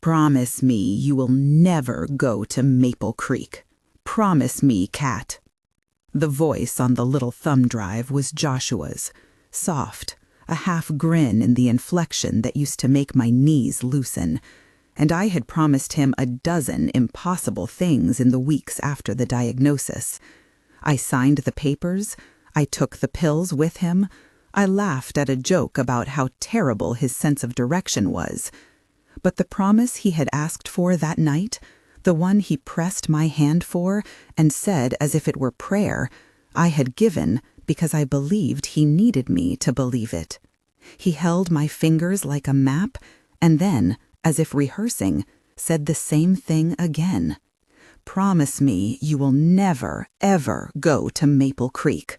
Promise me you will never go to Maple Creek. Promise me, Cat." The voice on the little thumb drive was Joshua's, soft, a half grin in the inflection that used to make my knees loosen. And I had promised him a dozen impossible things in the weeks after the diagnosis. I signed the papers. I took the pills with him. I laughed at a joke about how terrible his sense of direction was. But the promise he had asked for that night, the one he pressed my hand for and said as if it were prayer, I had given because I believed he needed me to believe it. He held my fingers like a map and then, as if rehearsing, said the same thing again. "Promise me you will never, ever go to Maple Creek."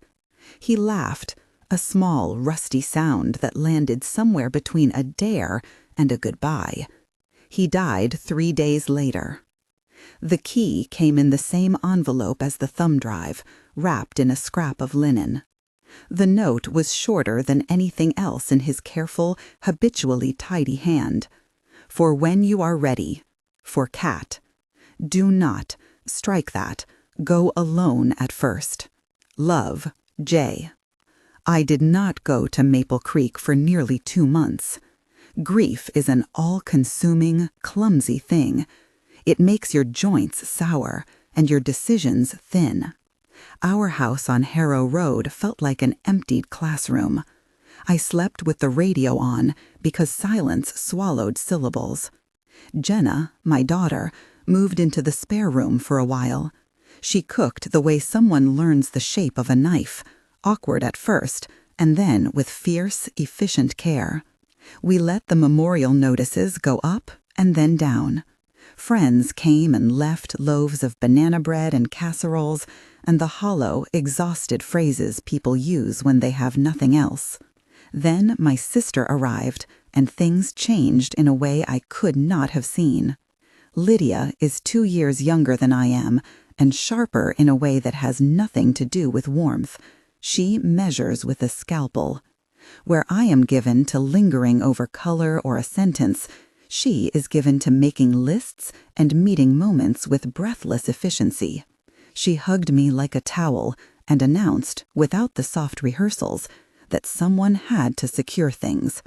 He laughed, a small, rusty sound that landed somewhere between a dare and a goodbye. He died 3 days later. The key came in the same envelope as the thumb drive, wrapped in a scrap of linen. The note was shorter than anything else in his careful, habitually tidy hand. "For when you are ready. For Cat. Do not, strike that, go alone at first. Love, J." I did not go to Maple Creek for nearly 2 months. Grief is an all-consuming, clumsy thing. It makes your joints sour and your decisions thin. Our house on Harrow Road felt like an emptied classroom. I slept with the radio on because silence swallowed syllables. Jenna, my daughter, moved into the spare room for a while. She cooked the way someone learns the shape of a knife, awkward at first, and then with fierce, efficient care. We let the memorial notices go up and then down. Friends came and left loaves of banana bread and casseroles and the hollow, exhausted phrases people use when they have nothing else. Then my sister arrived, and things changed in a way I could not have seen. Lydia is 2 years younger than I am, and sharper in a way that has nothing to do with warmth. She measures with a scalpel. Where I am given to lingering over color or a sentence, she is given to making lists and meeting moments with breathless efficiency. She hugged me like a towel and announced, without the soft rehearsals, that someone had to secure things.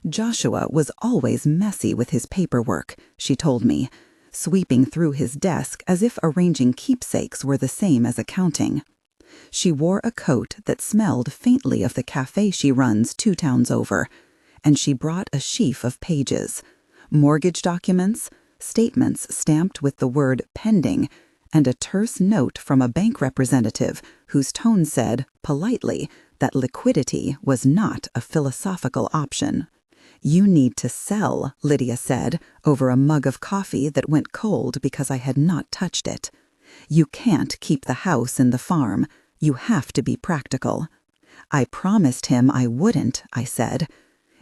Joshua was always messy with his paperwork, she told me, sweeping through his desk as if arranging keepsakes were the same as accounting. She wore a coat that smelled faintly of the cafe she runs 2 towns over, and she brought a sheaf of pages, mortgage documents, statements stamped with the word pending, and a terse note from a bank representative whose tone said, politely, that liquidity was not a philosophical option. "You need to sell," Lydia said, over a mug of coffee that went cold because I had not touched it. "You can't keep the house and the farm. You have to be practical." I promised him I wouldn't, I said.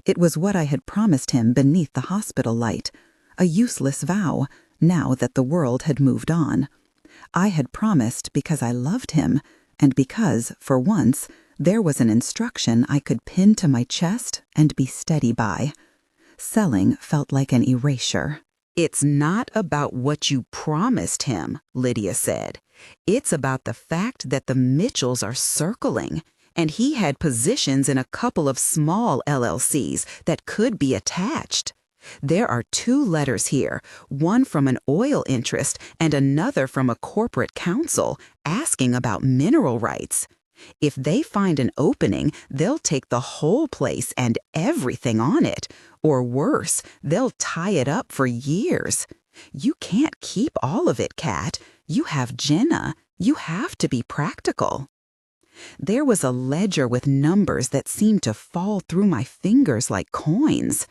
It was what I had promised him beneath the hospital light, a useless vow, now that the world had moved on. I had promised because I loved him, and because, for once, there was an instruction I could pin to my chest and be steady by. Selling felt like an erasure. "It's not about what you promised him," Lydia said. "It's about the fact that the Mitchells are circling, and he had positions in a couple of small LLCs that could be attached. There are 2 letters here, one from an oil interest and another from a corporate counsel asking about mineral rights. If they find an opening, they'll take the whole place and everything on it. Or worse, they'll tie it up for years. You can't keep all of it, Kat. You have Jenna. You have to be practical." There was a ledger with numbers that seemed to fall through my fingers like coins.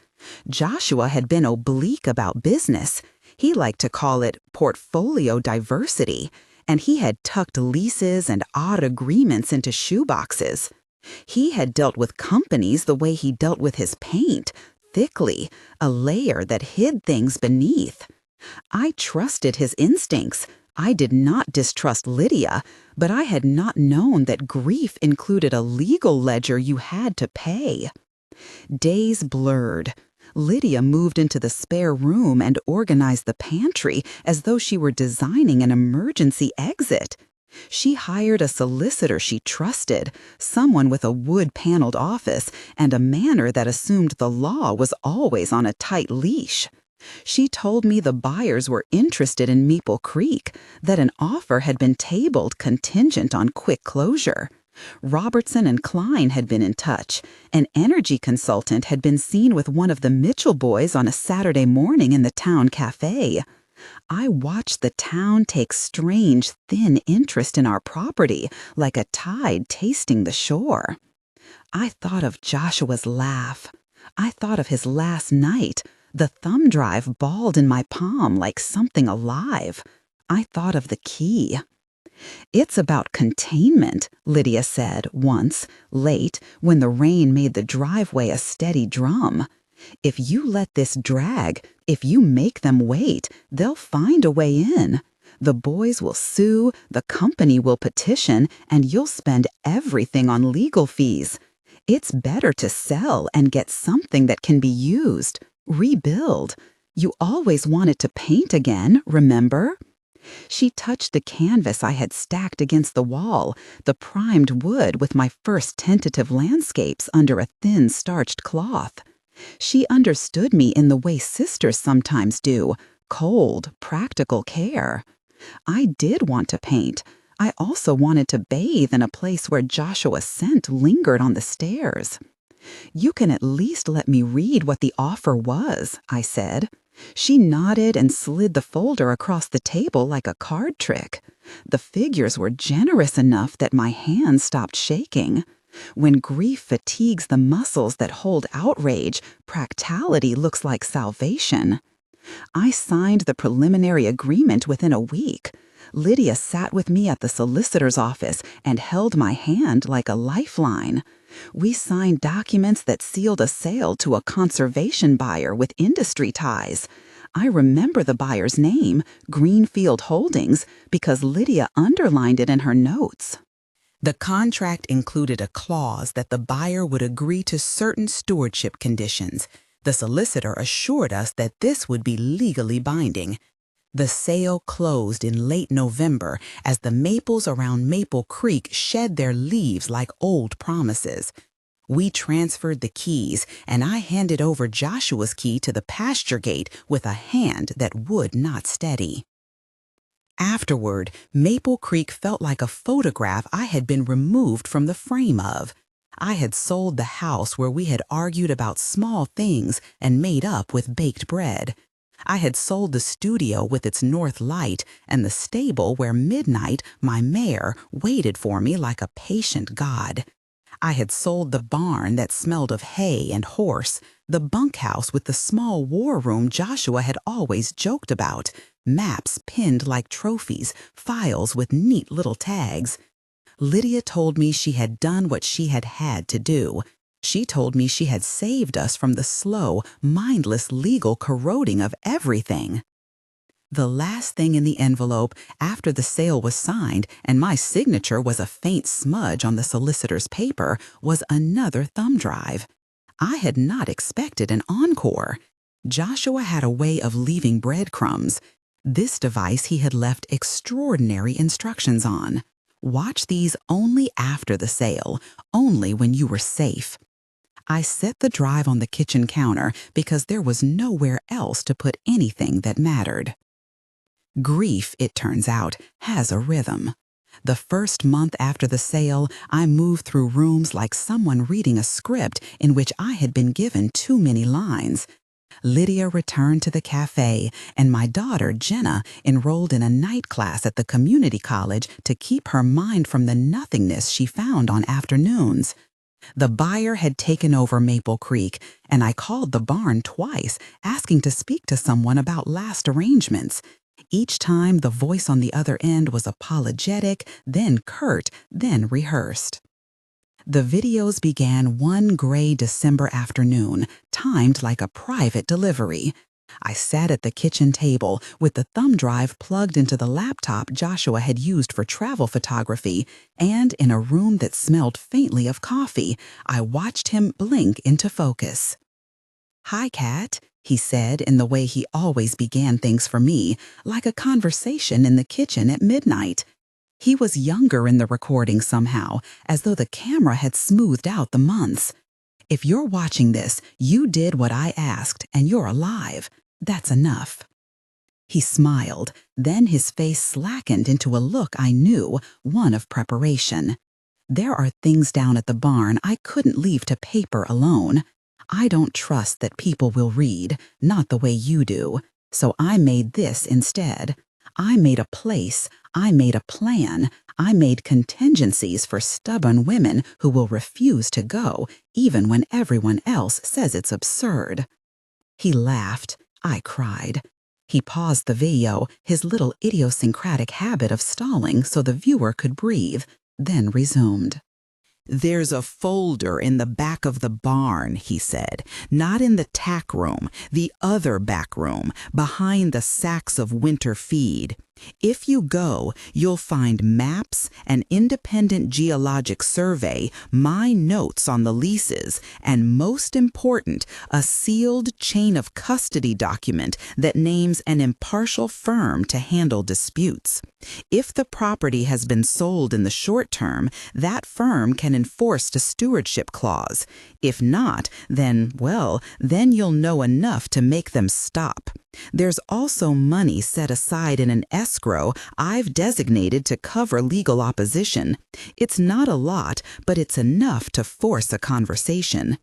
Joshua had been oblique about business. He liked to call it portfolio diversity, and he had tucked leases and odd agreements into shoeboxes. He had dealt with companies the way he dealt with his paint, thickly, a layer that hid things beneath. I trusted his instincts. I did not distrust Lydia, but I had not known that grief included a legal ledger you had to pay. Days blurred. Lydia moved into the spare room and organized the pantry as though she were designing an emergency exit. She hired a solicitor she trusted, someone with a wood-paneled office and a manner that assumed the law was always on a tight leash. She told me the buyers were interested in Maple Creek, that an offer had been tabled contingent on quick closure. Robertson and Klein had been in touch. An energy consultant had been seen with one of the Mitchell boys on a Saturday morning in the town cafe. I watched the town take strange, thin interest in our property, like a tide tasting the shore. I thought of Joshua's laugh. I thought of his last night, the thumb drive balled in my palm like something alive. I thought of the key. "It's about containment," Lydia said once, late, when the rain made the driveway a steady drum. "If you let this drag, if you make them wait, they'll find a way in. The boys will sue, the company will petition, and you'll spend everything on legal fees. It's better to sell and get something that can be used. Rebuild. You always wanted to paint again, remember?" She touched the canvas I had stacked against the wall, the primed wood with my first tentative landscapes under a thin starched cloth. She understood me in the way sisters sometimes do, cold, practical care. I did want to paint. I also wanted to bathe in a place where Joshua's scent lingered on the stairs. "You can at least let me read what the offer was," I said. She nodded and slid the folder across the table like a card trick. The figures were generous enough that my hands stopped shaking. When grief fatigues the muscles that hold outrage, practicality looks like salvation. I signed the preliminary agreement within a week. Lydia sat with me at the solicitor's office and held my hand like a lifeline. We signed documents that sealed a sale to a conservation buyer with industry ties. I remember the buyer's name, Greenfield Holdings, because Lydia underlined it in her notes. The contract included a clause that the buyer would agree to certain stewardship conditions. The solicitor assured us that this would be legally binding. The sale closed in late November as the maples around Maple Creek shed their leaves like old promises. We transferred the keys, and I handed over Joshua's key to the pasture gate with a hand that would not steady. Afterward, Maple Creek felt like a photograph I had been removed from the frame of. I had sold the house where we had argued about small things and made up with baked bread. I had sold the studio with its north light and the stable where midnight, my mare, waited for me like a patient god. I had sold the barn that smelled of hay and horse, the bunkhouse with the small war room Joshua had always joked about, maps pinned like trophies, files with neat little tags. Lydia told me she had done what she had had to do. She told me she had saved us from the slow, mindless legal corroding of everything. The last thing in the envelope after the sale was signed and my signature was a faint smudge on the solicitor's paper was another thumb drive. I had not expected an encore. Joshua had a way of leaving breadcrumbs. This device he had left extraordinary instructions on. Watch these only after the sale, only when you were safe. I set the drive on the kitchen counter because there was nowhere else to put anything that mattered. Grief, it turns out, has a rhythm. The first month after the sale, I moved through rooms like someone reading a script in which I had been given too many lines. Lydia returned to the cafe, and my daughter, Jenna, enrolled in a night class at the community college to keep her mind from the nothingness she found on afternoons. The buyer had taken over Maple Creek, and I called the barn twice, asking to speak to someone about last arrangements. Each time, the voice on the other end was apologetic, then curt, then rehearsed. The videos began one gray December afternoon, timed like a private delivery. I sat at the kitchen table with the thumb drive plugged into the laptop Joshua had used for travel photography, and in a room that smelled faintly of coffee, I watched him blink into focus. "Hi, Kat," he said in the way he always began things for me, like a conversation in the kitchen at midnight. He was younger in the recording somehow, as though the camera had smoothed out the months. "If you're watching this, you did what I asked, and you're alive. That's enough." He smiled, then his face slackened into a look I knew, one of preparation. "There are things down at the barn I couldn't leave to paper alone. I don't trust that people will read, not the way you do. So I made this instead. I made a place, I made a plan, I made contingencies for stubborn women who will refuse to go, even when everyone else says it's absurd." He laughed. I cried. He paused the video, his little idiosyncratic habit of stalling so the viewer could breathe, then resumed. "There's a folder in the back of the barn," he said. "Not in the tack room, the other back room, behind the sacks of winter feed. If you go, you'll find maps, an independent geologic survey, my notes on the leases, and most important, a sealed chain of custody document that names an impartial firm to handle disputes. If the property has been sold in the short term, that firm can enforce the stewardship clause. If not, then you'll know enough to make them stop. There's also money set aside in an escrow I've designated to cover legal opposition. It's not a lot, but it's enough to force a conversation."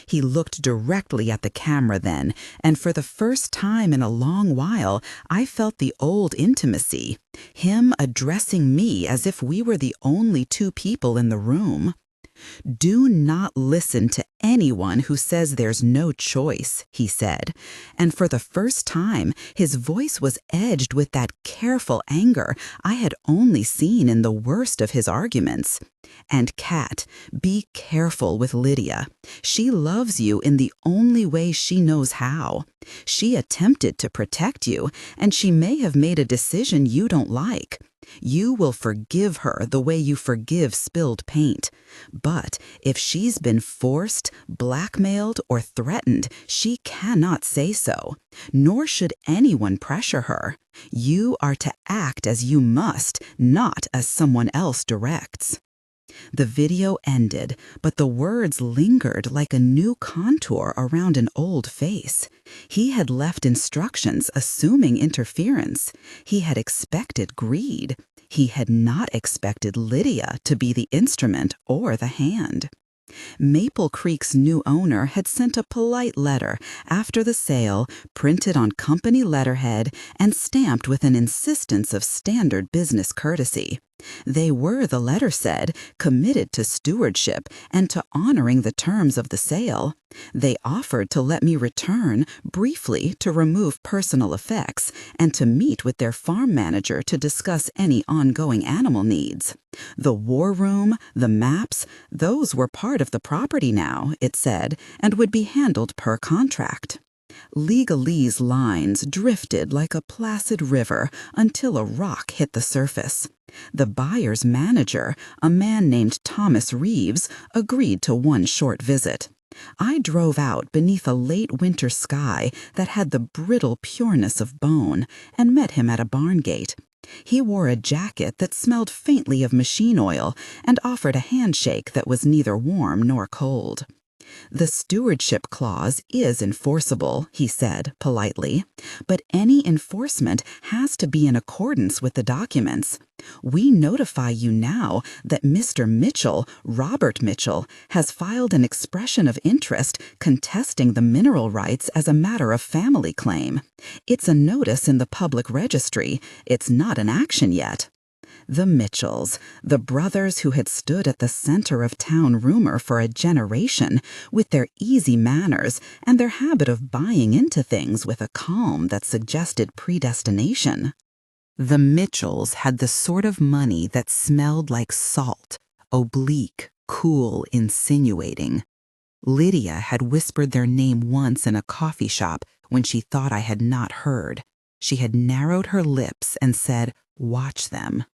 He looked directly at the camera then, and for the first time in a long while, I felt the old intimacy, him addressing me as if we were the only two people in the room. "Do not listen to anyone who says there's no choice," he said, and for the first time his voice was edged with that careful anger I had only seen in the worst of his arguments. "And Kat, be careful with Lydia. She loves you in the only way she knows how. She attempted to protect you, and she may have made a decision you don't like. You will forgive her the way you forgive spilled paint. But if she's been forced, blackmailed, or threatened, she cannot say so. Nor should anyone pressure her. You are to act as you must, not as someone else directs." The video ended, but the words lingered like a new contour around an old face. He had left instructions assuming interference. He had expected greed. He had not expected Lydia to be the instrument or the hand. Maple Creek's new owner had sent a polite letter after the sale, printed on company letterhead and stamped with an insistence of standard business courtesy. They were, the letter said, committed to stewardship and to honoring the terms of the sale. They offered to let me return, briefly, to remove personal effects and to meet with their farm manager to discuss any ongoing animal needs. The war room, the maps, those were part of the property now, it said, and would be handled per contract. Legalese lines drifted like a placid river until a rock hit the surface. The buyer's manager, a man named Thomas Reeves, agreed to one short visit. I drove out beneath a late winter sky that had the brittle pureness of bone and met him at a barn gate. He wore a jacket that smelled faintly of machine oil and offered a handshake that was neither warm nor cold. "The stewardship clause is enforceable," he said politely, "but any enforcement has to be in accordance with the documents. We notify you now that Mr. Mitchell, Robert Mitchell, has filed an expression of interest contesting the mineral rights as a matter of family claim. It's a notice in the public registry. It's not an action yet." The Mitchells, the brothers who had stood at the center of town rumor for a generation, with their easy manners and their habit of buying into things with a calm that suggested predestination. The Mitchells had the sort of money that smelled like salt, oblique, cool, insinuating. Lydia had whispered their name once in a coffee shop when she thought I had not heard. She had narrowed her lips and said, "Watch them."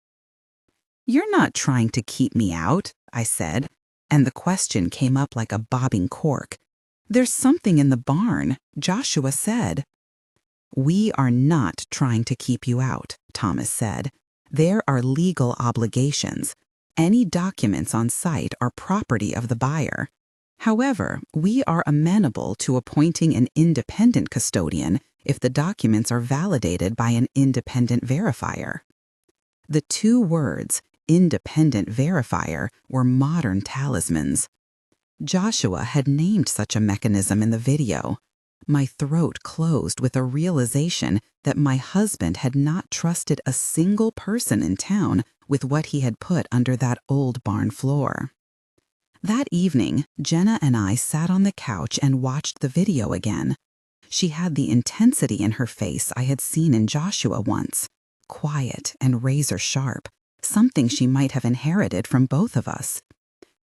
"You're not trying to keep me out," I said, and the question came up like a bobbing cork. "There's something in the barn," Joshua said. "We are not trying to keep you out," Thomas said. "There are legal obligations. Any documents on site are property of the buyer. However, we are amenable to appointing an independent custodian if the documents are validated by an independent verifier." The two words, independent verifier, were modern talismans. Joshua had named such a mechanism in the video. My throat closed with a realization that my husband had not trusted a single person in town with what he had put under that old barn floor. That evening, Jenna and I sat on the couch and watched the video again. She had the intensity in her face I had seen in Joshua once, quiet and razor-sharp, something she might have inherited from both of us.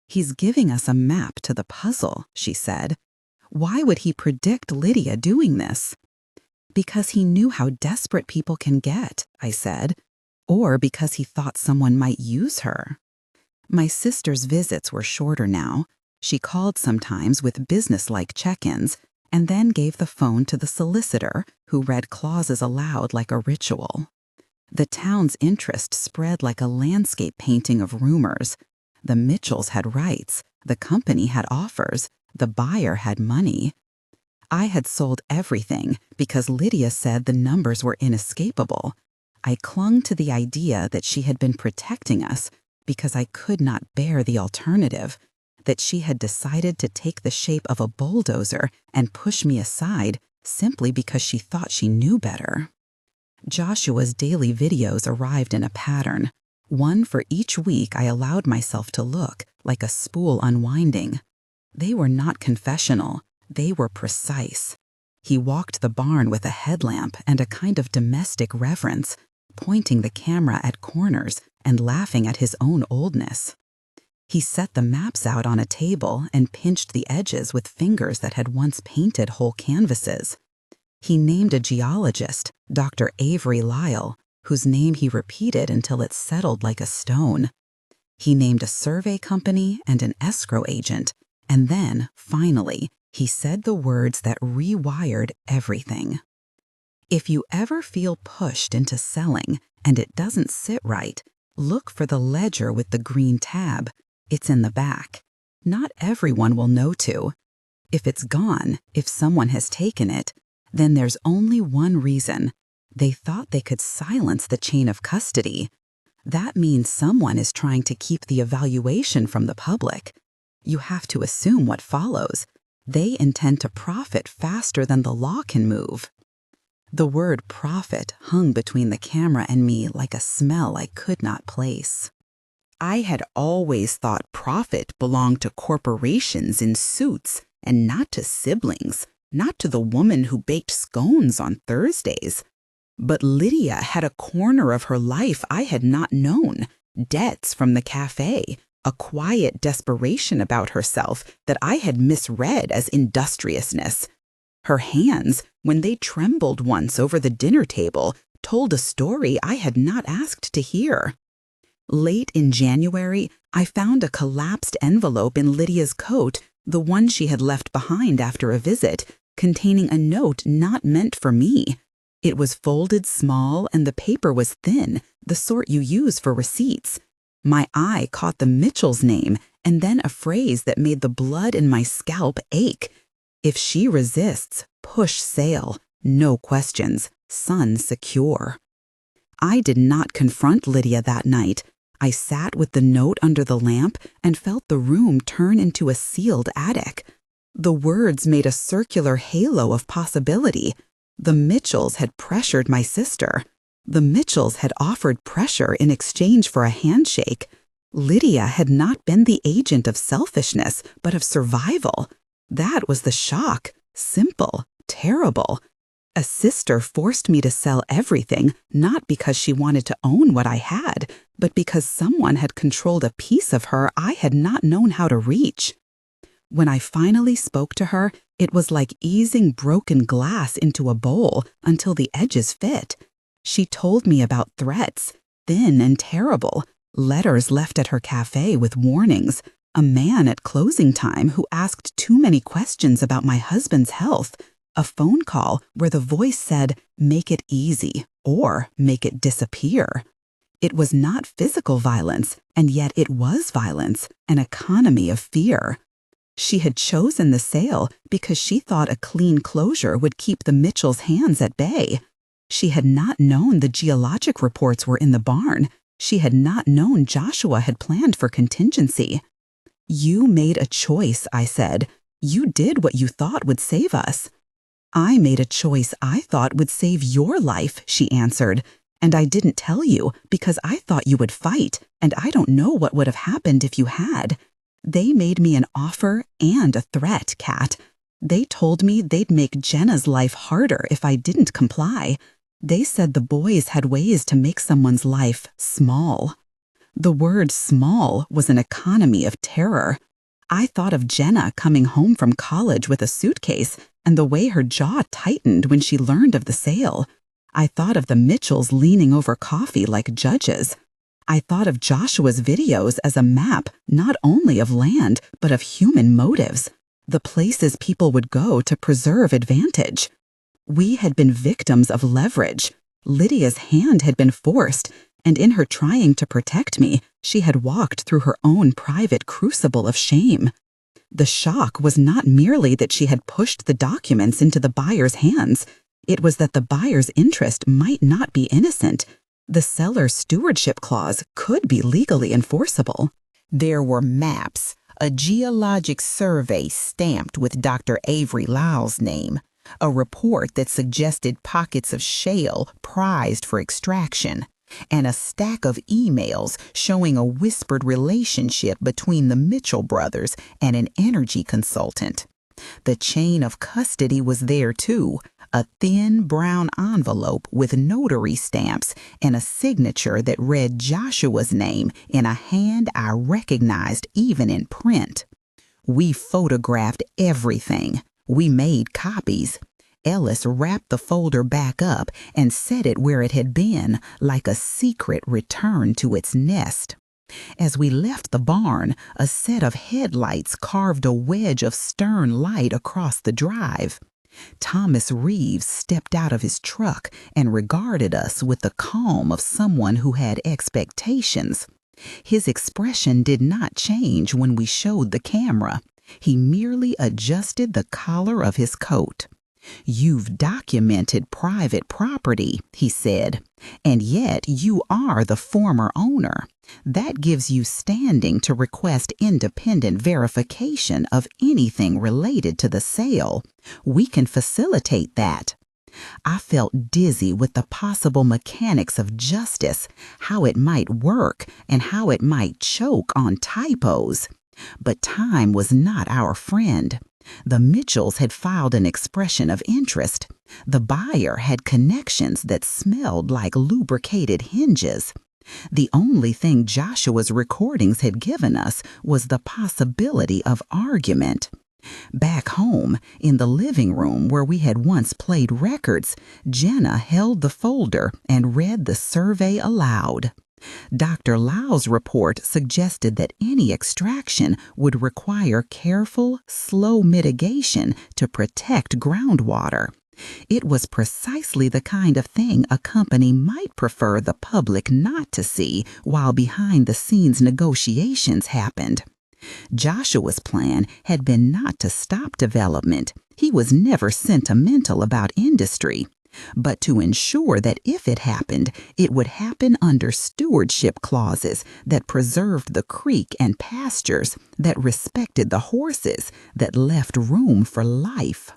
"He's giving us a map to the puzzle," she said. "Why would he predict Lydia doing this?" "Because he knew how desperate people can get," I said. "Or because he thought someone might use her." My sister's visits were shorter now. She called sometimes with business-like check-ins and then gave the phone to the solicitor, who read clauses aloud like a ritual. The town's interest spread like a landscape painting of rumors. The Mitchells had rights, the company had offers, the buyer had money. I had sold everything because Lydia said the numbers were inescapable. I clung to the idea that she had been protecting us because I could not bear the alternative, that she had decided to take the shape of a bulldozer and push me aside simply because she thought she knew better. Joshua's daily videos arrived in a pattern. One for each week I allowed myself to look, like a spool unwinding. They were not confessional, they were precise. He walked the barn with a headlamp and a kind of domestic reverence, pointing the camera at corners and laughing at his own oldness. He set the maps out on a table and pinched the edges with fingers that had once painted whole canvases. He named a geologist, Dr. Avery Lyle, whose name he repeated until it settled like a stone. He named a survey company and an escrow agent, and then, finally, he said the words that rewired everything. "If you ever feel pushed into selling and it doesn't sit right, look for the ledger with the green tab. It's in the back. Not everyone will know to. If it's gone, if someone has taken it, then there's only one reason. They thought they could silence the chain of custody. That means someone is trying to keep the evaluation from the public. You have to assume what follows. They intend to profit faster than the law can move." The word profit hung between the camera and me like a smell I could not place. I had always thought profit belonged to corporations in suits and not to siblings, not to the woman who baked scones on Thursdays. But Lydia had a corner of her life I had not known, debts from the cafe, a quiet desperation about herself that I had misread as industriousness. Her hands, when they trembled once over the dinner table, told a story I had not asked to hear. Late in January, I found a collapsed envelope in Lydia's coat, the one she had left behind after a visit, containing a note not meant for me. It was folded small and the paper was thin, the sort you use for receipts. My eye caught the Mitchells' name and then a phrase that made the blood in my scalp ache. "If she resists, push sail. No questions. Son secure." I did not confront Lydia that night. I sat with the note under the lamp and felt the room turn into a sealed attic. The words made a circular halo of possibility. The Mitchells had pressured my sister. The Mitchells had offered pressure in exchange for a handshake. Lydia had not been the agent of selfishness, but of survival. That was the shock. Simple, terrible. A sister forced me to sell everything, not because she wanted to own what I had, but because someone had controlled a piece of her I had not known how to reach. When I finally spoke to her, it was like easing broken glass into a bowl until the edges fit. She told me about threats, thin and terrible, letters left at her cafe with warnings, A man at closing time who asked too many questions about my husband's health. A phone call where the voice said, "Make it easy," or "Make it disappear." It was not physical violence, and yet it was violence, an economy of fear. She had chosen the sale because she thought a clean closure would keep the Mitchells' hands at bay. She had not known the geologic reports were in the barn. She had not known Joshua had planned for contingency. "You made a choice," I said. "You did what you thought would save us." "I made a choice I thought would save your life," she answered. "And I didn't tell you because I thought you would fight, and I don't know what would have happened if you had. They made me an offer and a threat, Kat. They told me they'd make Jenna's life harder if I didn't comply. They said the boys had ways to make someone's life small." The word small was an economy of terror. I thought of Jenna coming home from college with a suitcase and the way her jaw tightened when she learned of the sale. I thought of the Mitchells leaning over coffee like judges. I thought of Joshua's videos as a map not only of land, but of human motives, the places people would go to preserve advantage. We had been victims of leverage. Lydia's hand had been forced, and in her trying to protect me, she had walked through her own private crucible of shame. The shock was not merely that she had pushed the documents into the buyer's hands. It was that the buyer's interest might not be innocent. The seller's stewardship clause could be legally enforceable. There were maps, a geologic survey stamped with Dr. Avery Lyle's name, a report that suggested pockets of shale prized for extraction, and a stack of emails showing a whispered relationship between the Mitchell brothers and an energy consultant. The chain of custody was there too, a thin brown envelope with notary stamps and a signature that read Joshua's name in a hand I recognized even in print. We photographed everything. We made copies. Ellis wrapped the folder back up and set it where it had been, like a secret returned to its nest. As we left the barn, a set of headlights carved a wedge of stern light across the drive. Thomas Reeves stepped out of his truck and regarded us with the calm of someone who had expectations. His expression did not change when we showed the camera. He merely adjusted the collar of his coat. "You've documented private property," he said, "and yet you are the former owner. That gives you standing to request independent verification of anything related to the sale. We can facilitate that." I felt dizzy with the possible mechanics of justice, how it might work and how it might choke on typos. But time was not our friend. The Mitchells had filed an expression of interest. The buyer had connections that smelled like lubricated hinges. The only thing Joshua's recordings had given us was the possibility of argument. Back home, in the living room where we had once played records, Jenna held the folder and read the survey aloud. Dr. Lyle's report suggested that any extraction would require careful, slow mitigation to protect groundwater. It was precisely the kind of thing a company might prefer the public not to see while behind-the-scenes negotiations happened. Joshua's plan had been not to stop development. He was never sentimental about industry, but to ensure that if it happened, it would happen under stewardship clauses that preserved the creek and pastures, that respected the horses, that left room for life.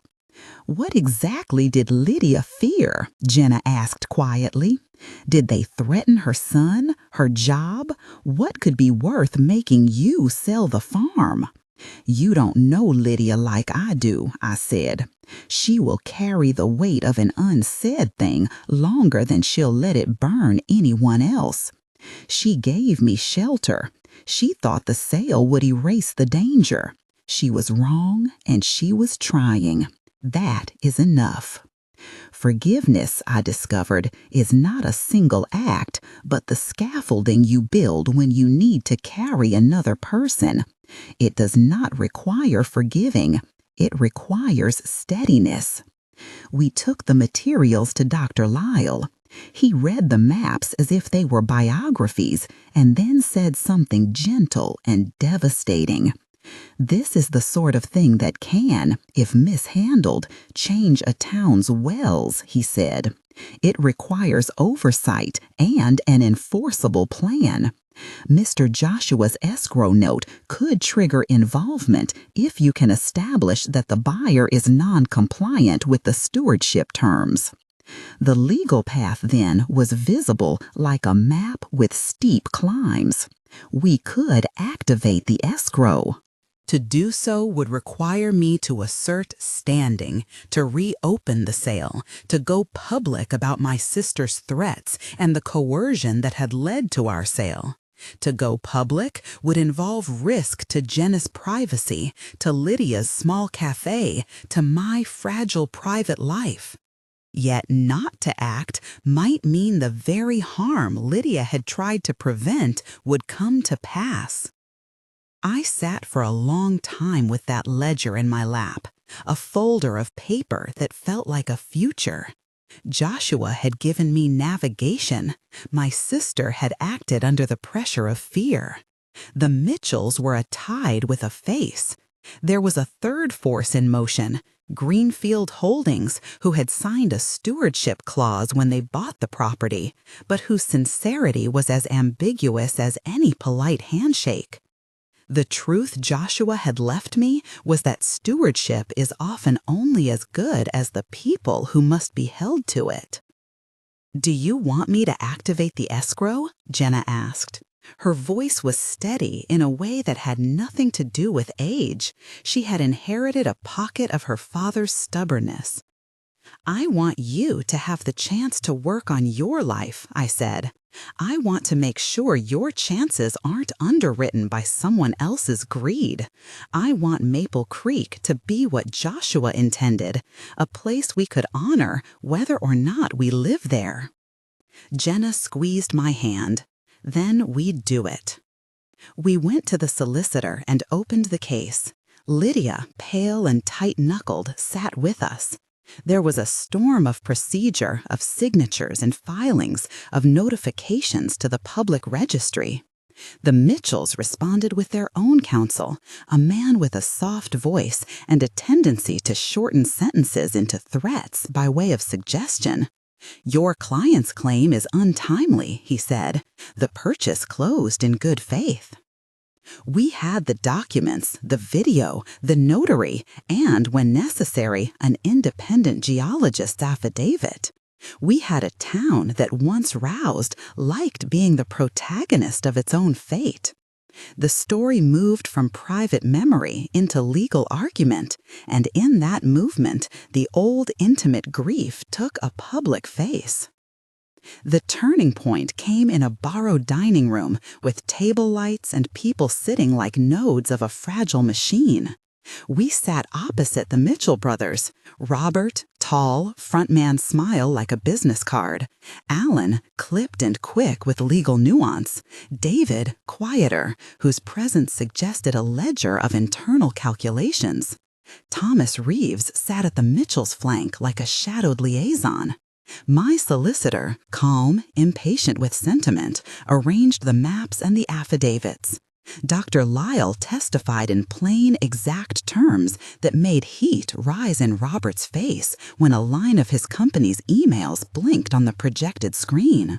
"What exactly did Lydia fear?" Jenna asked quietly. "Did they threaten her son, her job? What could be worth making you sell the farm?" "You don't know Lydia like I do," I said. "She will carry the weight of an unsaid thing longer than she'll let it burn anyone else. She gave me shelter. She thought the sale would erase the danger. She was wrong, and she was trying. That is enough." Forgiveness, I discovered, is not a single act, but the scaffolding you build when you need to carry another person. It does not require forgiving. It requires steadiness. We took the materials to Dr. Lyle. He read the maps as if they were biographies and then said something gentle and devastating. This is the sort of thing that can, if mishandled, change a town's wells, he said. It requires oversight and an enforceable plan. Mr. Joshua's escrow note could trigger involvement if you can establish that the buyer is non-compliant with the stewardship terms. The legal path, then, was visible like a map with steep climbs. We could activate the escrow. To do so would require me to assert standing, to reopen the sale, to go public about my sister's threats and the coercion that had led to our sale. To go public would involve risk to Jenna's privacy, to Lydia's small cafe, to my fragile private life. Yet not to act might mean the very harm Lydia had tried to prevent would come to pass. I sat for a long time with that ledger in my lap, a folder of paper that felt like a future. Joshua had given me navigation. My sister had acted under the pressure of fear. The Mitchells were a tide with a face. There was a third force in motion, Greenfield Holdings, who had signed a stewardship clause when they bought the property, but whose sincerity was as ambiguous as any polite handshake. The truth Joshua had left me was that stewardship is often only as good as the people who must be held to it. "Do you want me to activate the escrow?" Jenna asked. Her voice was steady in a way that had nothing to do with age. She had inherited a pocket of her father's stubbornness. "I want you to have the chance to work on your life," I said. "I want to make sure your chances aren't underwritten by someone else's greed. I want Maple Creek to be what Joshua intended, a place we could honor whether or not we live there." Jenna squeezed my hand. Then we'd do it. We went to the solicitor and opened the case. Lydia, pale and tight-knuckled, sat with us. There was a storm of procedure, of signatures and filings, of notifications to the public registry. The Mitchells responded with their own counsel, a man with a soft voice and a tendency to shorten sentences into threats by way of suggestion. "Your client's claim is untimely," he said. "The purchase closed in good faith." We had the documents, the video, the notary, and, when necessary, an independent geologist's affidavit. We had a town that, once roused, liked being the protagonist of its own fate. The story moved from private memory into legal argument, and in that movement, the old intimate grief took a public face. The turning point came in a borrowed dining room with table lights and people sitting like nodes of a fragile machine. We sat opposite the Mitchell brothers. Robert, tall, front man smile like a business card. Alan, clipped and quick with legal nuance. David, quieter, whose presence suggested a ledger of internal calculations. Thomas Reeves sat at the Mitchells' flank like a shadowed liaison. My solicitor, calm, impatient with sentiment, arranged the maps and the affidavits. Dr. Lyle testified in plain, exact terms that made heat rise in Robert's face when a line of his company's emails blinked on the projected screen.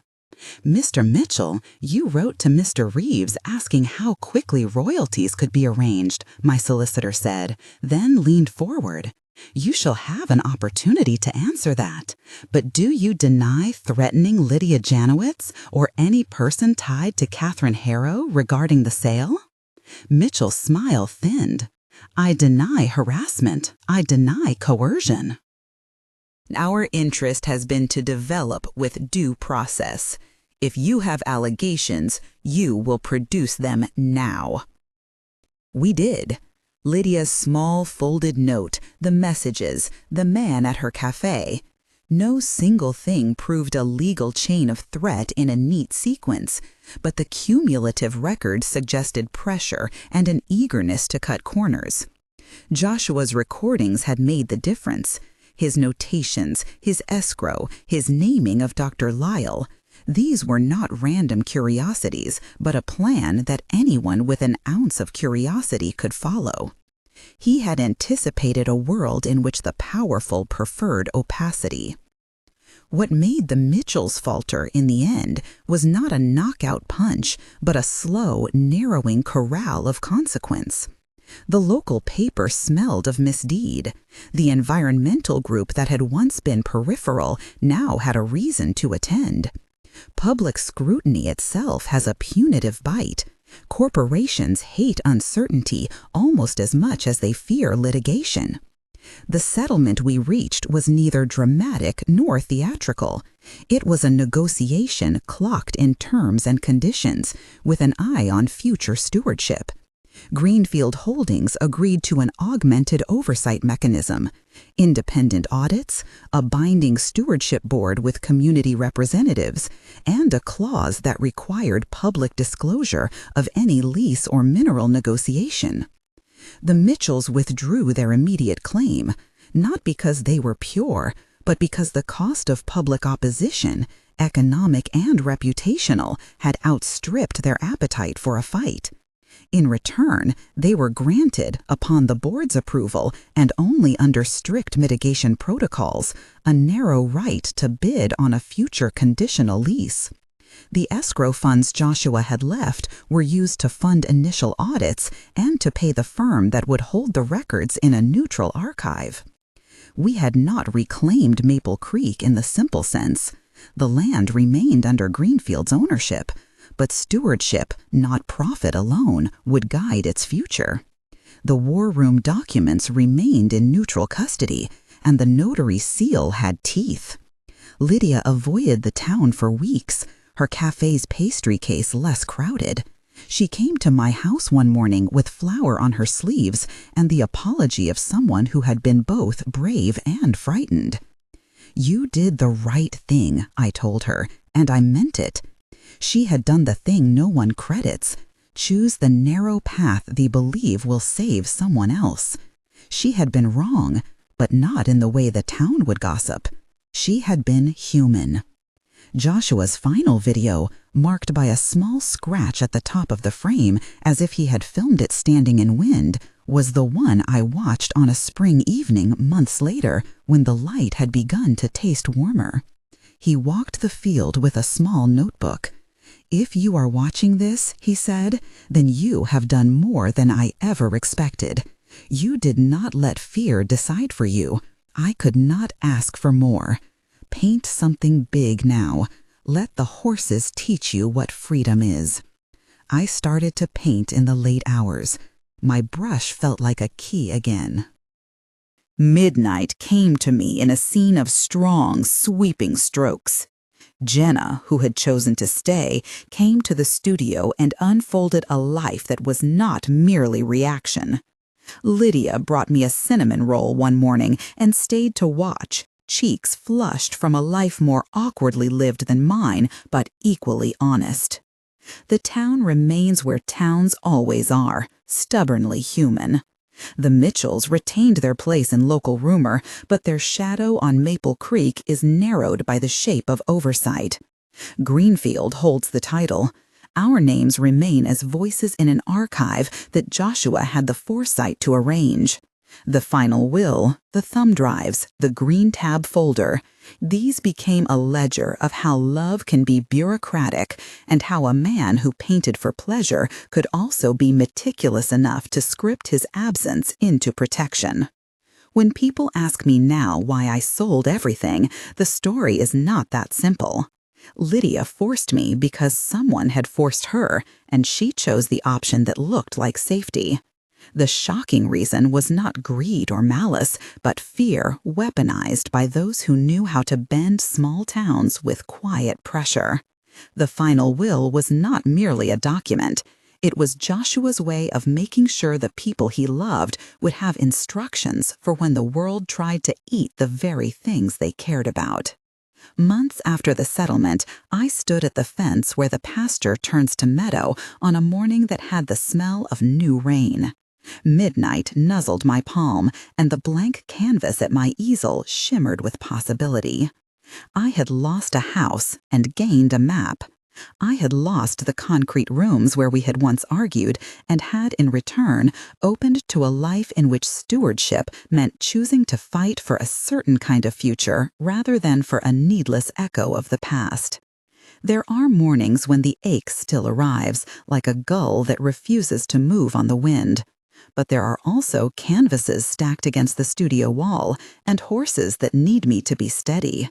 "Mr. Mitchell, you wrote to Mr. Reeves asking how quickly royalties could be arranged," my solicitor said, then leaned forward. "You shall have an opportunity to answer that. But do you deny threatening Lydia Janowitz or any person tied to Catherine Harrow regarding the sale?" Mitchell's smile thinned. "I deny harassment. I deny coercion." "Our interest has been to develop with due process. If you have allegations, you will produce them now." We did. Lydia's small folded note, the messages, the man at her cafe. No single thing proved a legal chain of threat in a neat sequence, but the cumulative record suggested pressure and an eagerness to cut corners. Joshua's recordings had made the difference. His notations, his escrow, his naming of Dr. Lyle. These were not random curiosities, but a plan that anyone with an ounce of curiosity could follow. He had anticipated a world in which the powerful preferred opacity. What made the Mitchells falter in the end was not a knockout punch, but a slow, narrowing corral of consequence. The local paper smelled of misdeed. The environmental group that had once been peripheral now had a reason to attend. Public scrutiny itself has a punitive bite. Corporations hate uncertainty almost as much as they fear litigation. The settlement we reached was neither dramatic nor theatrical. It was a negotiation clocked in terms and conditions, with an eye on future stewardship. Greenfield Holdings agreed to an augmented oversight mechanism, independent audits, a binding stewardship board with community representatives, and a clause that required public disclosure of any lease or mineral negotiation. The Mitchells withdrew their immediate claim, not because they were pure, but because the cost of public opposition, economic and reputational, had outstripped their appetite for a fight. In return, they were granted, upon the board's approval and only under strict mitigation protocols, a narrow right to bid on a future conditional lease. The escrow funds Joshua had left were used to fund initial audits and to pay the firm that would hold the records in a neutral archive. We had not reclaimed Maple Creek in the simple sense. The land remained under Greenfield's ownership, but stewardship, not profit alone, would guide its future. The war room documents remained in neutral custody, and the notary seal had teeth. Lydia avoided the town for weeks, her cafe's pastry case less crowded. She came to my house one morning with flour on her sleeves and the apology of someone who had been both brave and frightened. "You did the right thing," I told her, and I meant it. She had done the thing no one credits. Choose the narrow path they believe will save someone else. She had been wrong, but not in the way the town would gossip. She had been human. Joshua's final video, marked by a small scratch at the top of the frame as if he had filmed it standing in wind, was the one I watched on a spring evening months later when the light had begun to taste warmer. He walked the field with a small notebook. "If you are watching this," he said, "then you have done more than I ever expected. You did not let fear decide for you. I could not ask for more. Paint something big now. Let the horses teach you what freedom is." I started to paint in the late hours. My brush felt like a key again. Midnight came to me in a scene of strong, sweeping strokes. Jenna, who had chosen to stay, came to the studio and unfolded a life that was not merely reaction. Lydia brought me a cinnamon roll one morning and stayed to watch, cheeks flushed from a life more awkwardly lived than mine, but equally honest. The town remains where towns always are, stubbornly human. The Mitchells retained their place in local rumor, but their shadow on Maple Creek is narrowed by the shape of oversight. Greenfield holds the title. Our names remain as voices in an archive that Joshua had the foresight to arrange. The final will, the thumb drives, the green tab folder, these became a ledger of how love can be bureaucratic and how a man who painted for pleasure could also be meticulous enough to script his absence into protection. When people ask me now why I sold everything, the story is not that simple. Lydia forced me because someone had forced her, and she chose the option that looked like safety. The shocking reason was not greed or malice, but fear weaponized by those who knew how to bend small towns with quiet pressure. The final will was not merely a document. It was Joshua's way of making sure the people he loved would have instructions for when the world tried to eat the very things they cared about. Months after the settlement, I stood at the fence where the pasture turns to meadow on a morning that had the smell of new rain. Midnight nuzzled my palm, and the blank canvas at my easel shimmered with possibility. I had lost a house and gained a map. I had lost the concrete rooms where we had once argued and had, in return, opened to a life in which stewardship meant choosing to fight for a certain kind of future rather than for a needless echo of the past. There are mornings when the ache still arrives, like a gull that refuses to move on the wind. But there are also canvases stacked against the studio wall and horses that need me to be steady.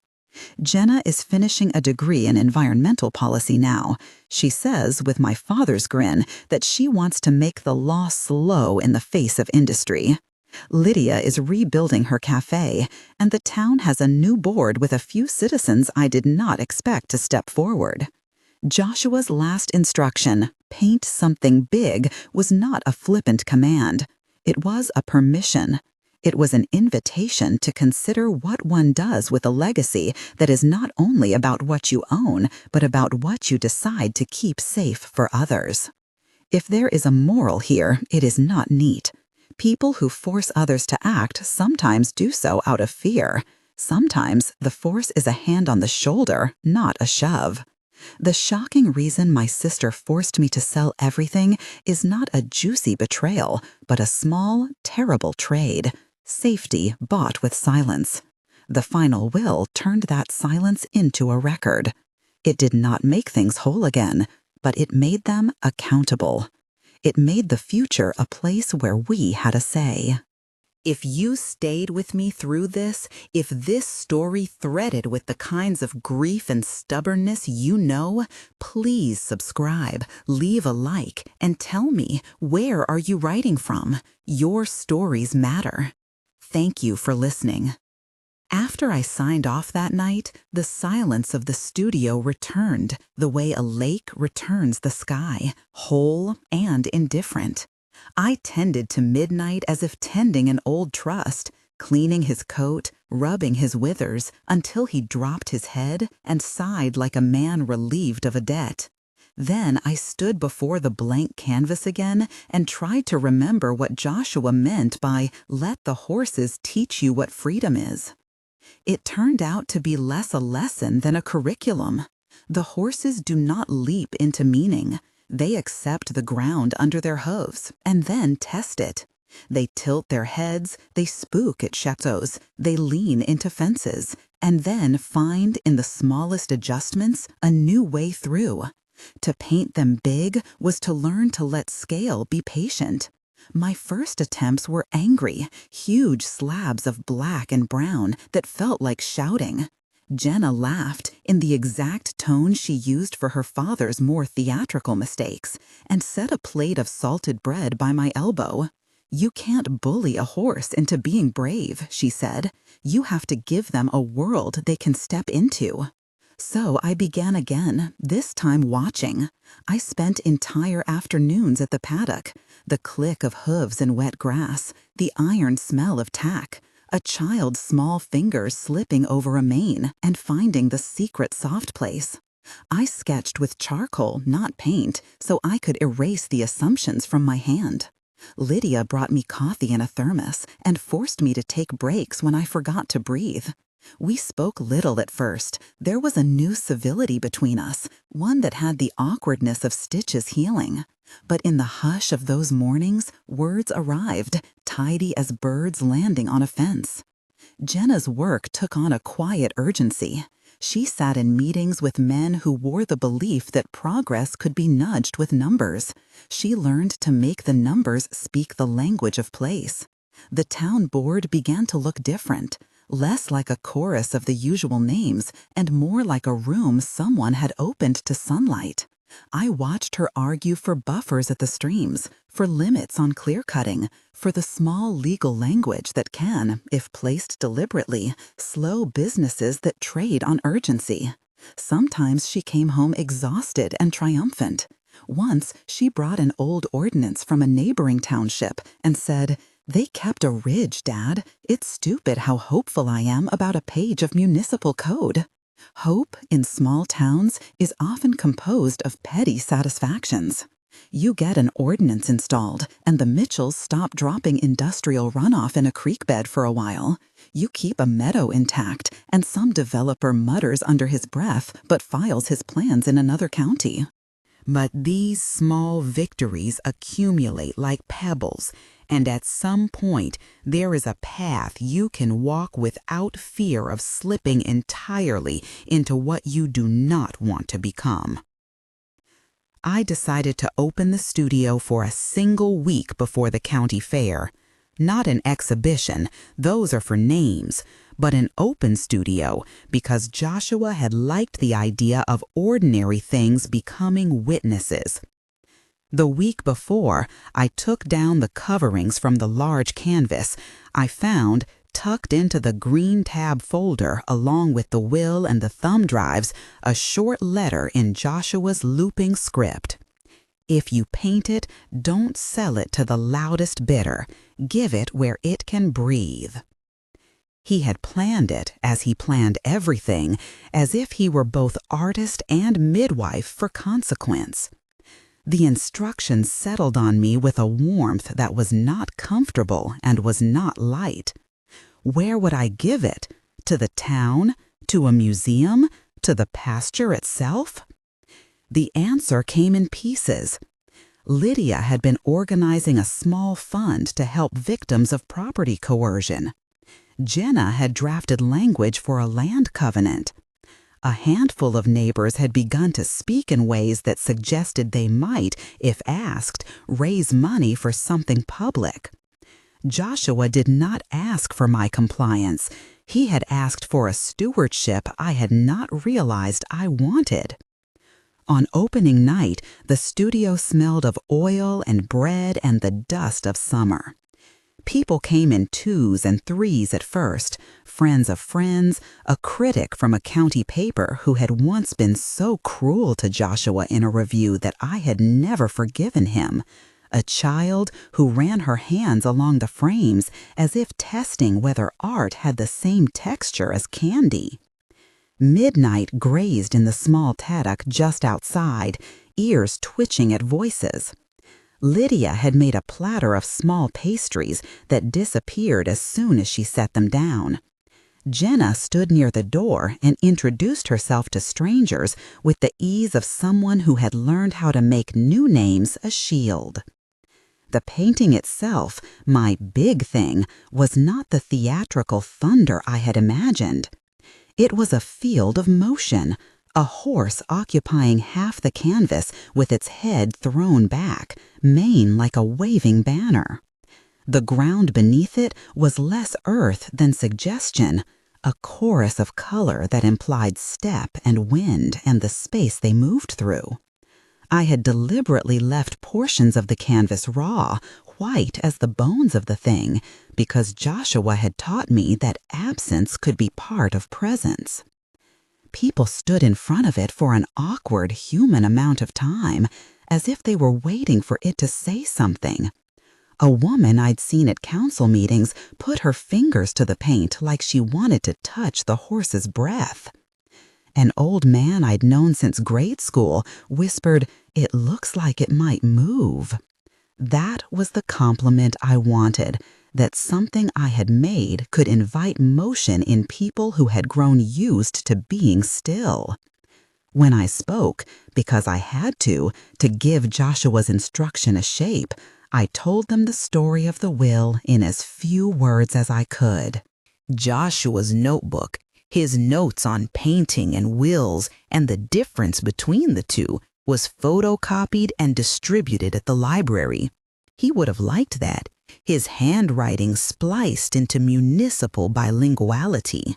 Jenna is finishing a degree in environmental policy now. She says, with my father's grin, that she wants to make the law slow in the face of industry. Lydia is rebuilding her cafe, and the town has a new board with a few citizens I did not expect to step forward. Joshua's last instruction, paint something big, was not a flippant command. It was a permission. It was an invitation to consider what one does with a legacy that is not only about what you own, but about what you decide to keep safe for others. If there is a moral here, it is not neat. People who force others to act sometimes do so out of fear. Sometimes the force is a hand on the shoulder, not a shove. The shocking reason my sister forced me to sell everything is not a juicy betrayal, but a small, terrible trade. Safety bought with silence. The final will turned that silence into a record. It did not make things whole again, but it made them accountable. It made the future a place where we had a say. If you stayed with me through this, if this story threaded with the kinds of grief and stubbornness you know, please subscribe, leave a like, and tell me, where are you writing from? Your stories matter. Thank you for listening. After I signed off that night, the silence of the studio returned, the way a lake returns the sky, whole and indifferent. I tended to midnight as if tending an old trust, cleaning his coat, rubbing his withers, until he dropped his head and sighed like a man relieved of a debt. Then I stood before the blank canvas again and tried to remember what Joshua meant by "let the horses teach you what freedom is." It turned out to be less a lesson than a curriculum. The horses do not leap into meaning. They accept the ground under their hooves and then test it. They tilt their heads, they spook at chateaus, they lean into fences, and then find in the smallest adjustments a new way through. To paint them big was to learn to let scale be patient. My first attempts were angry, huge slabs of black and brown that felt like shouting. Jenna laughed in the exact tone she used for her father's more theatrical mistakes and set a plate of salted bread by my elbow. "You can't bully a horse into being brave," she said. "You have to give them a world they can step into." So I began again, this time watching. I spent entire afternoons at the paddock, the click of hooves in wet grass, the iron smell of tack, a child's small fingers slipping over a mane and finding the secret soft place. I sketched with charcoal, not paint, so I could erase the assumptions from my hand. Lydia brought me coffee in a thermos and forced me to take breaks when I forgot to breathe. We spoke little at first. There was a new civility between us, one that had the awkwardness of stitches healing. But in the hush of those mornings, words arrived, tidy as birds landing on a fence. Jenna's work took on a quiet urgency. She sat in meetings with men who wore the belief that progress could be nudged with numbers. She learned to make the numbers speak the language of place. The town board began to look different, less like a chorus of the usual names and more like a room someone had opened to sunlight. I watched her argue for buffers at the streams, for limits on clear-cutting, for the small legal language that can, if placed deliberately, slow businesses that trade on urgency. Sometimes she came home exhausted and triumphant. Once she brought an old ordinance from a neighboring township and said, "They kept a ridge, Dad. It's stupid how hopeful I am about a page of municipal code." Hope in small towns is often composed of petty satisfactions. You get an ordinance installed, and the Mitchells stop dropping industrial runoff in a creek bed for a while. You keep a meadow intact, and some developer mutters under his breath but files his plans in another county. But these small victories accumulate like pebbles, and at some point there is a path you can walk without fear of slipping entirely into what you do not want to become. I decided to open the studio for a single week before the county fair. Not an exhibition, those are for names, but an open studio because Joshua had liked the idea of ordinary things becoming witnesses. The week before, I took down the coverings from the large canvas. I found, tucked into the green tab folder along with the will and the thumb drives, a short letter in Joshua's looping script. If you paint it, don't sell it to the loudest bidder. Give it where it can breathe. He had planned it, as he planned everything, as if he were both artist and midwife for consequence. The instructions settled on me with a warmth that was not comfortable and was not light. Where would I give it? To the town? To a museum? To the pasture itself? The answer came in pieces. Lydia had been organizing a small fund to help victims of property coercion. Jenna had drafted language for a land covenant. A handful of neighbors had begun to speak in ways that suggested they might, if asked, raise money for something public. Joshua did not ask for my compliance. He had asked for a stewardship I had not realized I wanted. On opening night, the studio smelled of oil and bread and the dust of summer. People came in 2s and 3s at first, friends of friends, a critic from a county paper who had once been so cruel to Joshua in a review that I had never forgiven him, a child who ran her hands along the frames as if testing whether art had the same texture as candy. Midnight grazed in the small paddock just outside, ears twitching at voices. Lydia had made a platter of small pastries that disappeared as soon as she set them down. Jenna stood near the door and introduced herself to strangers with the ease of someone who had learned how to make new names a shield. The painting itself, my big thing, was not the theatrical thunder I had imagined. It was a field of motion, a horse occupying half the canvas with its head thrown back, mane like a waving banner. The ground beneath it was less earth than suggestion, a chorus of color that implied step and wind and the space they moved through. I had deliberately left portions of the canvas raw, white as the bones of the thing, because Joshua had taught me that absence could be part of presence. People stood in front of it for an awkward human amount of time, as if they were waiting for it to say something. A woman I'd seen at council meetings put her fingers to the paint like she wanted to touch the horse's breath. An old man I'd known since grade school whispered, "It looks like it might move." That was the compliment I wanted, that something I had made could invite motion in people who had grown used to being still. When I spoke, because I had to give Joshua's instruction a shape, I told them the story of the will in as few words as I could. Joshua's notebook, his notes on painting and wills, and the difference between the two, was photocopied and distributed at the library. He would have liked that, his handwriting spliced into municipal bilinguality.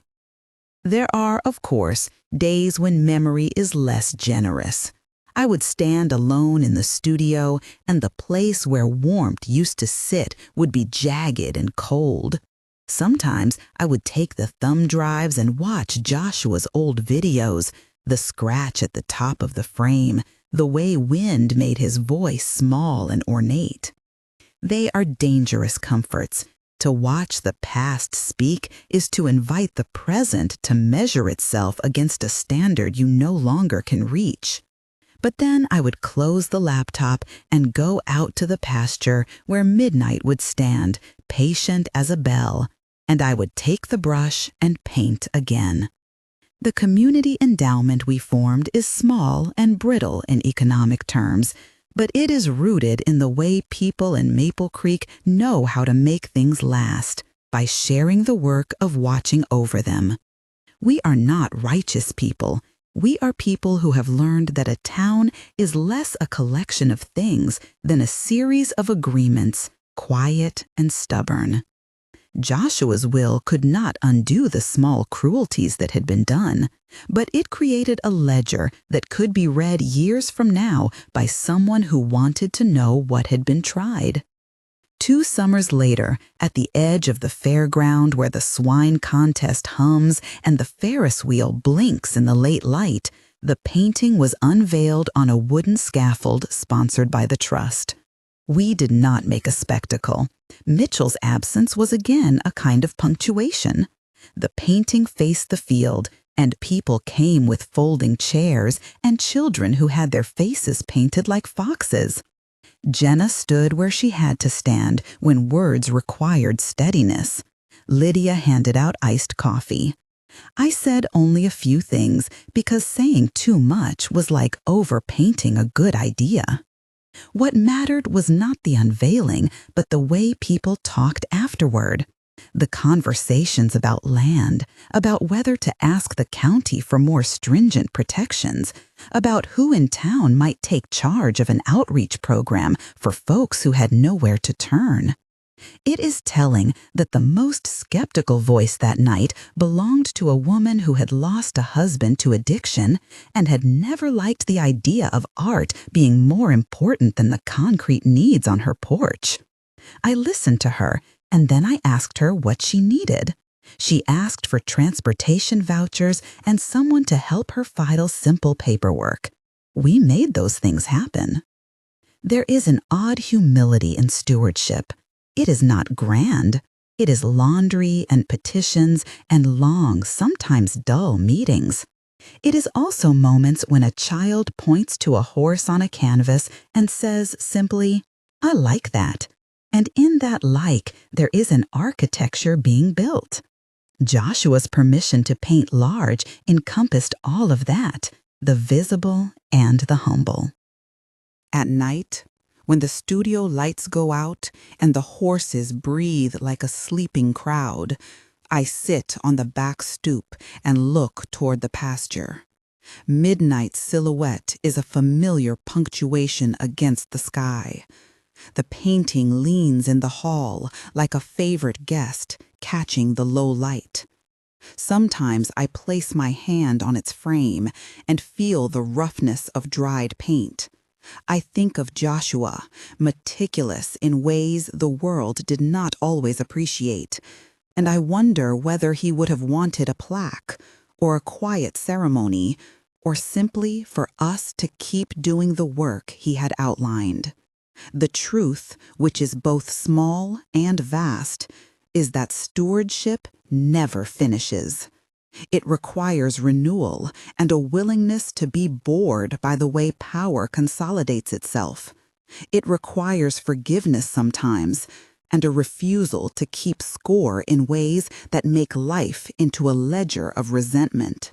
There are, of course, days when memory is less generous. I would stand alone in the studio, and the place where warmth used to sit would be jagged and cold. Sometimes I would take the thumb drives and watch Joshua's old videos, the scratch at the top of the frame, the way wind made his voice small and ornate. They are dangerous comforts. To watch the past speak is to invite the present to measure itself against a standard you no longer can reach. But then I would close the laptop and go out to the pasture where midnight would stand, patient as a bell, and I would take the brush and paint again. The community endowment we formed is small and brittle in economic terms, but it is rooted in the way people in Maple Creek know how to make things last, by sharing the work of watching over them. We are not righteous people. We are people who have learned that a town is less a collection of things than a series of agreements, quiet and stubborn. Joshua's will could not undo the small cruelties that had been done, but it created a ledger that could be read years from now by someone who wanted to know what had been tried. 2 summers later, at the edge of the fairground where the swine contest hums and the Ferris wheel blinks in the late light, the painting was unveiled on a wooden scaffold sponsored by the Trust. We did not make a spectacle. Mitchell's absence was again a kind of punctuation. The painting faced the field, and people came with folding chairs and children who had their faces painted like foxes. Jenna stood where she had to stand when words required steadiness. Lydia handed out iced coffee. I said only a few things because saying too much was like overpainting a good idea. What mattered was not the unveiling, but the way people talked afterward. The conversations about land, about whether to ask the county for more stringent protections, about who in town might take charge of an outreach program for folks who had nowhere to turn. It is telling that the most skeptical voice that night belonged to a woman who had lost a husband to addiction and had never liked the idea of art being more important than the concrete needs on her porch. I listened to her, and then I asked her what she needed. She asked for transportation vouchers and someone to help her file simple paperwork. We made those things happen. There is an odd humility in stewardship. It is not grand. It is laundry and petitions and long, sometimes dull meetings. It is also moments when a child points to a horse on a canvas and says simply, "I like that." And in that like, there is an architecture being built. Joshua's permission to paint large encompassed all of that, the visible and the humble. At night, when the studio lights go out and the horses breathe like a sleeping crowd, I sit on the back stoop and look toward the pasture. Midnight's silhouette is a familiar punctuation against the sky. The painting leans in the hall like a favorite guest, catching the low light. Sometimes I place my hand on its frame and feel the roughness of dried paint. I think of Joshua, meticulous in ways the world did not always appreciate, and I wonder whether he would have wanted a plaque, or a quiet ceremony, or simply for us to keep doing the work he had outlined. The truth, which is both small and vast, is that stewardship never finishes. It requires renewal and a willingness to be bored by the way power consolidates itself. It requires forgiveness sometimes, and a refusal to keep score in ways that make life into a ledger of resentment.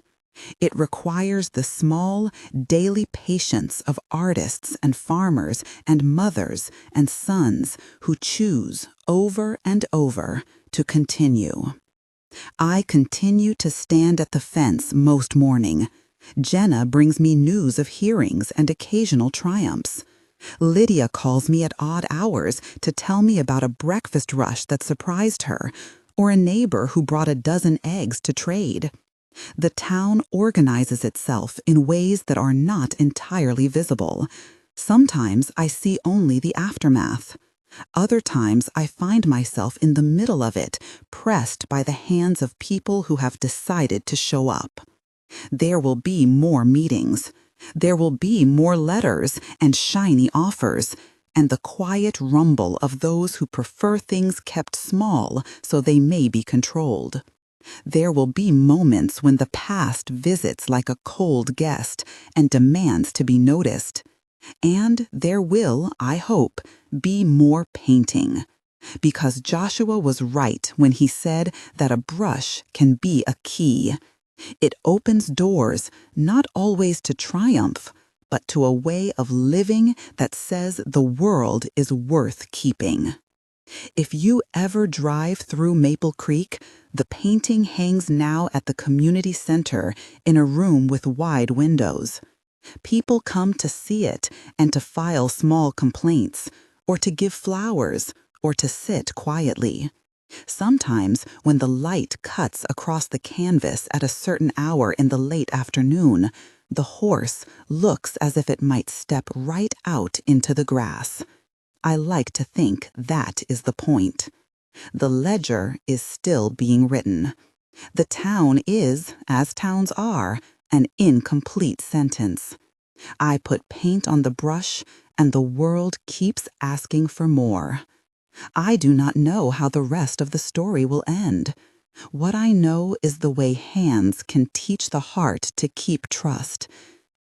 It requires the small, daily patience of artists and farmers and mothers and sons who choose over and over to continue. I continue to stand at the fence most morning. Jenna brings me news of hearings and occasional triumphs. Lydia calls me at odd hours to tell me about a breakfast rush that surprised her, or a neighbor who brought a dozen eggs to trade. The town organizes itself in ways that are not entirely visible. Sometimes I see only the aftermath. Other times I find myself in the middle of it, pressed by the hands of people who have decided to show up. There will be more meetings. There will be more letters and shiny offers, and the quiet rumble of those who prefer things kept small so they may be controlled. There will be moments when the past visits like a cold guest and demands to be noticed. And there will, I hope, be more painting. Because Joshua was right when he said that a brush can be a key. It opens doors, not always to triumph, but to a way of living that says the world is worth keeping. If you ever drive through Maple Creek, the painting hangs now at the community center in a room with wide windows. People come to see it and to file small complaints, or to give flowers, or to sit quietly. Sometimes, when the light cuts across the canvas at a certain hour in the late afternoon, the horse looks as if it might step right out into the grass. I like to think that is the point. The ledger is still being written. The town is, as towns are, an incomplete sentence. I put paint on the brush, and the world keeps asking for more. I do not know how the rest of the story will end. What I know is the way hands can teach the heart to keep trust,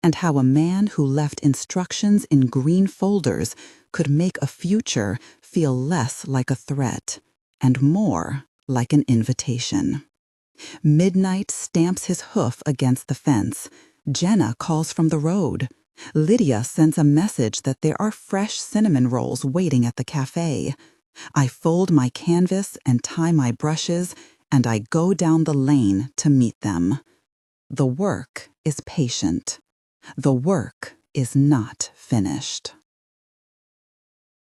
and how a man who left instructions in green folders could make a future feel less like a threat and more like an invitation. Midnight stamps his hoof against the fence. Jenna calls from the road. Lydia sends a message that there are fresh cinnamon rolls waiting at the cafe. I fold my canvas and tie my brushes, and I go down the lane to meet them. The work is patient. The work is not finished.